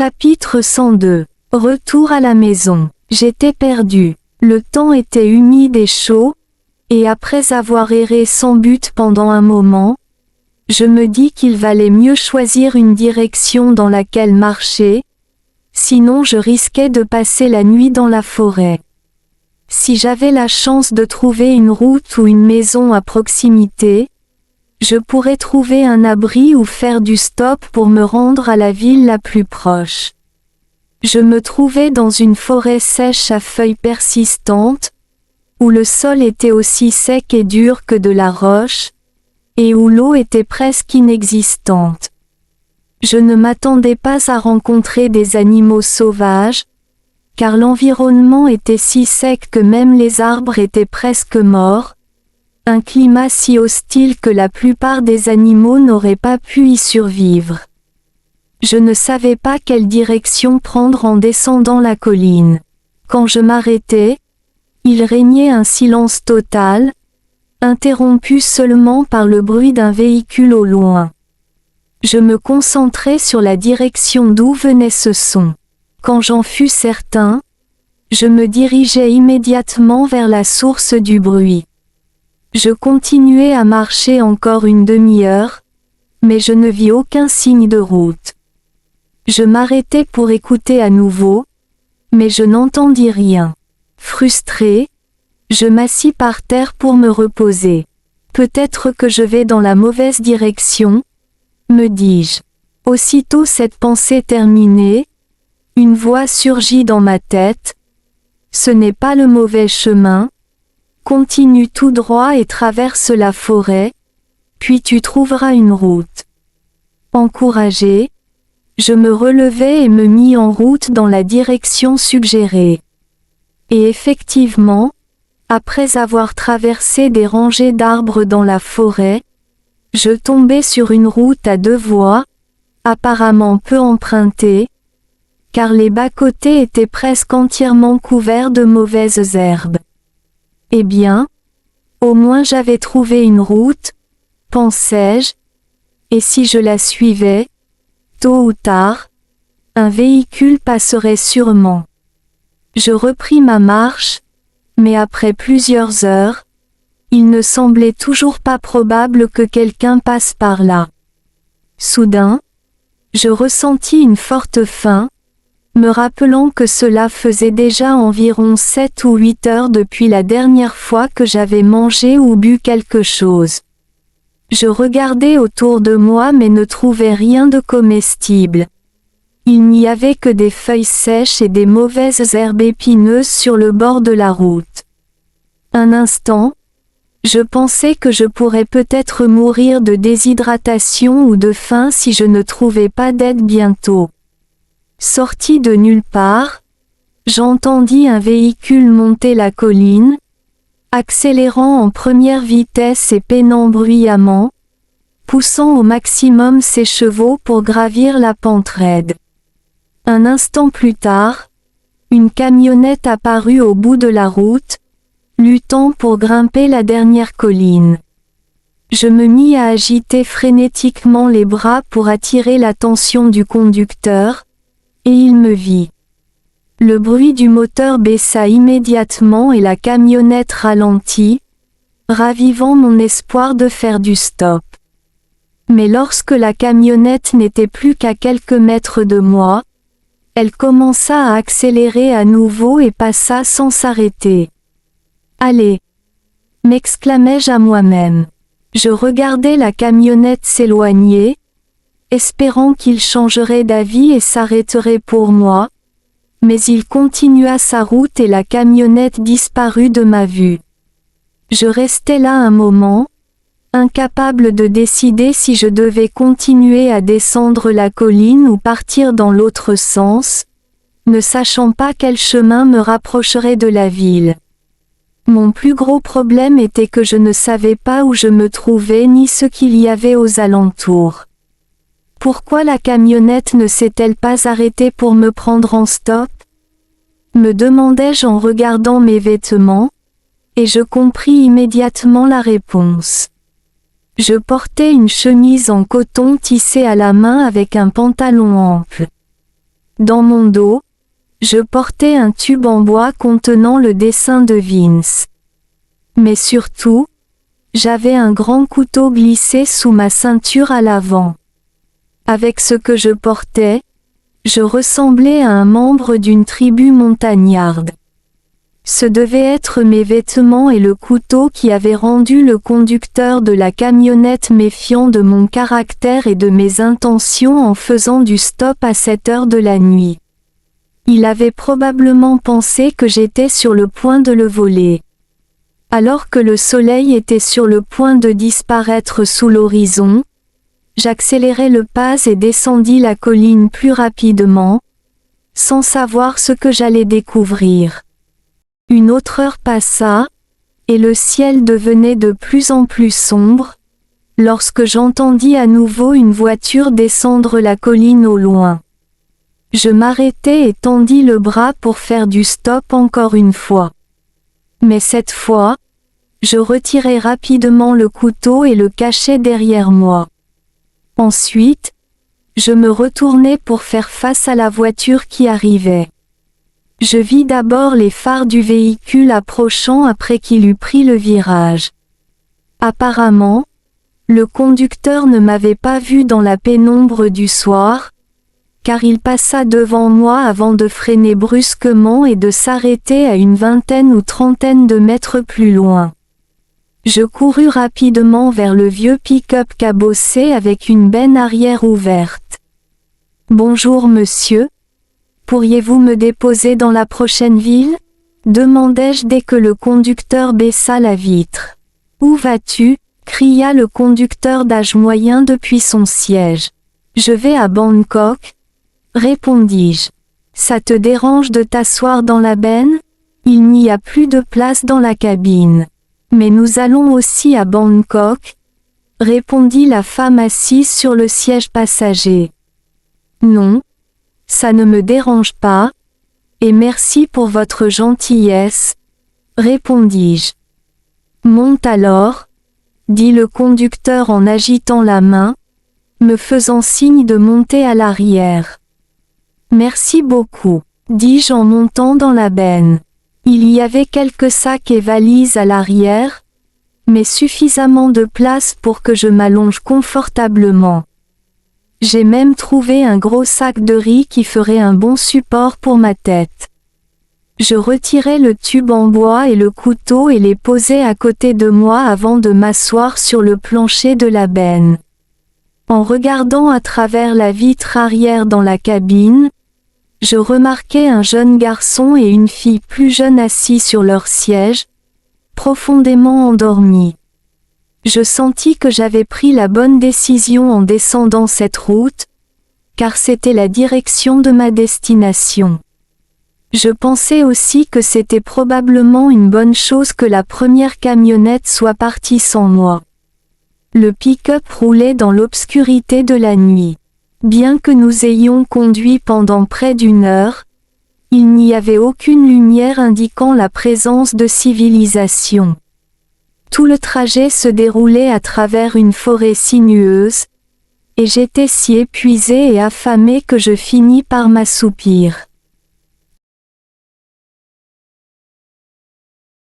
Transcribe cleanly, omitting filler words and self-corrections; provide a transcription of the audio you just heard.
Chapitre 102. Retour à la maison. J'étais perdu. Le temps était humide et chaud, et après avoir erré sans but pendant un moment, je me dis qu'il valait mieux choisir une direction dans laquelle marcher, sinon je risquais de passer la nuit dans la forêt. Si j'avais la chance de trouver une route ou une maison à proximité, je pourrais trouver un abri ou faire du stop pour me rendre à la ville la plus proche. Je me trouvais dans une forêt sèche à feuilles persistantes, où le sol était aussi sec et dur que de la roche, et où l'eau était presque inexistante. Je ne m'attendais pas à rencontrer des animaux sauvages, car l'environnement était si sec que même les arbres étaient presque morts, un climat si hostile que la plupart des animaux n'auraient pas pu y survivre. Je ne savais pas quelle direction prendre en descendant la colline. Quand je m'arrêtais, il régnait un silence total, interrompu seulement par le bruit d'un véhicule au loin. Je me concentrais sur la direction d'où venait ce son. Quand j'en fus certain, je me dirigeais immédiatement vers la source du bruit. Je continuai à marcher encore une demi-heure, mais je ne vis aucun signe de route. Je m'arrêtai pour écouter à nouveau, mais je n'entendis rien. Frustré, je m'assis par terre pour me reposer. Peut-être que je vais dans la mauvaise direction, me dis-je. Aussitôt cette pensée terminée, une voix surgit dans ma tête. Ce n'est pas le mauvais chemin. Continue tout droit et traverse la forêt, puis tu trouveras une route. Encouragé, je me relevai et me mis en route dans la direction suggérée. Et effectivement, après avoir traversé des rangées d'arbres dans la forêt, je tombai sur une route à deux voies, apparemment peu empruntée, car les bas-côtés étaient presque entièrement couverts de mauvaises herbes. Eh bien, au moins j'avais trouvé une route, pensai-je, et si je la suivais, tôt ou tard, un véhicule passerait sûrement. Je repris ma marche, mais après plusieurs heures, il ne semblait toujours pas probable que quelqu'un passe par là. Soudain, je ressentis une forte faim, me rappelant que cela faisait déjà environ 7 ou 8 heures depuis la dernière fois que j'avais mangé ou bu quelque chose. Je regardais autour de moi mais ne trouvais rien de comestible. Il n'y avait que des feuilles sèches et des mauvaises herbes épineuses sur le bord de la route. Un instant, je pensais que je pourrais peut-être mourir de déshydratation ou de faim si je ne trouvais pas d'aide bientôt. Sorti de nulle part, j'entendis un véhicule monter la colline, accélérant en première vitesse et peinant bruyamment, poussant au maximum ses chevaux pour gravir la pente raide. Un instant plus tard, une camionnette apparut au bout de la route, luttant pour grimper la dernière colline. Je me mis à agiter frénétiquement les bras pour attirer l'attention du conducteur, et il me vit. Le bruit du moteur baissa immédiatement et la camionnette ralentit, ravivant mon espoir de faire du stop. Mais lorsque la camionnette n'était plus qu'à quelques mètres de moi, elle commença à accélérer à nouveau et passa sans s'arrêter. « Allez !» m'exclamai-je à moi-même. Je regardais la camionnette s'éloigner, espérant qu'il changerait d'avis et s'arrêterait pour moi, mais il continua sa route et la camionnette disparut de ma vue. Je restai là un moment, incapable de décider si je devais continuer à descendre la colline ou partir dans l'autre sens, ne sachant pas quel chemin me rapprocherait de la ville. Mon plus gros problème était que je ne savais pas où je me trouvais ni ce qu'il y avait aux alentours. Pourquoi la camionnette ne s'est-elle pas arrêtée pour me prendre en stop ? Me demandai-je en regardant mes vêtements, et je compris immédiatement la réponse. Je portais une chemise en coton tissée à la main avec un pantalon ample. Dans mon dos, je portais un tube en bois contenant le dessin de Vince. Mais surtout, j'avais un grand couteau glissé sous ma ceinture à l'avant. Avec ce que je portais, je ressemblais à un membre d'une tribu montagnarde. Ce devaient être mes vêtements et le couteau qui avait rendu le conducteur de la camionnette méfiant de mon caractère et de mes intentions en faisant du stop à cette heure de la nuit. Il avait probablement pensé que j'étais sur le point de le voler. Alors que le soleil était sur le point de disparaître sous l'horizon, j'accélérai le pas et descendis la colline plus rapidement, sans savoir ce que j'allais découvrir. Une autre heure passa, et le ciel devenait de plus en plus sombre, lorsque j'entendis à nouveau une voiture descendre la colline au loin. Je m'arrêtai et tendis le bras pour faire du stop encore une fois. Mais cette fois, je retirai rapidement le couteau et le cachai derrière moi. Ensuite, je me retournai pour faire face à la voiture qui arrivait. Je vis d'abord les phares du véhicule approchant après qu'il eut pris le virage. Apparemment, le conducteur ne m'avait pas vu dans la pénombre du soir, car il passa devant moi avant de freiner brusquement et de s'arrêter à une vingtaine ou trentaine de mètres plus loin. Je courus rapidement vers le vieux pick-up cabossé avec une benne arrière ouverte. « Bonjour monsieur. Pourriez-vous me déposer dans la prochaine ville ? » demandai-je dès que le conducteur baissa la vitre. « Où vas-tu ? » cria le conducteur d'âge moyen depuis son siège. « Je vais à Bangkok, » répondis-je. « Ça te dérange de t'asseoir dans la benne ? Il n'y a plus de place dans la cabine. »« Mais nous allons aussi à Bangkok, » répondit la femme assise sur le siège passager. « Non, ça ne me dérange pas, et merci pour votre gentillesse, » répondis-je. « Monte alors, » dit le conducteur en agitant la main, me faisant signe de monter à l'arrière. « Merci beaucoup, » dis-je en montant dans la benne. Il y avait quelques sacs et valises à l'arrière, mais suffisamment de place pour que je m'allonge confortablement. J'ai même trouvé un gros sac de riz qui ferait un bon support pour ma tête. Je retirai le tube en bois et le couteau et les posai à côté de moi avant de m'asseoir sur le plancher de la benne. En regardant à travers la vitre arrière dans la cabine, je remarquai un jeune garçon et une fille plus jeune assis sur leur siège, profondément endormis. Je sentis que j'avais pris la bonne décision en descendant cette route, car c'était la direction de ma destination. Je pensais aussi que c'était probablement une bonne chose que la première camionnette soit partie sans moi. Le pick-up roulait dans l'obscurité de la nuit. Bien que nous ayons conduit pendant près d'une heure, il n'y avait aucune lumière indiquant la présence de civilisation. Tout le trajet se déroulait à travers une forêt sinueuse, et j'étais si épuisé et affamé que je finis par m'assoupir.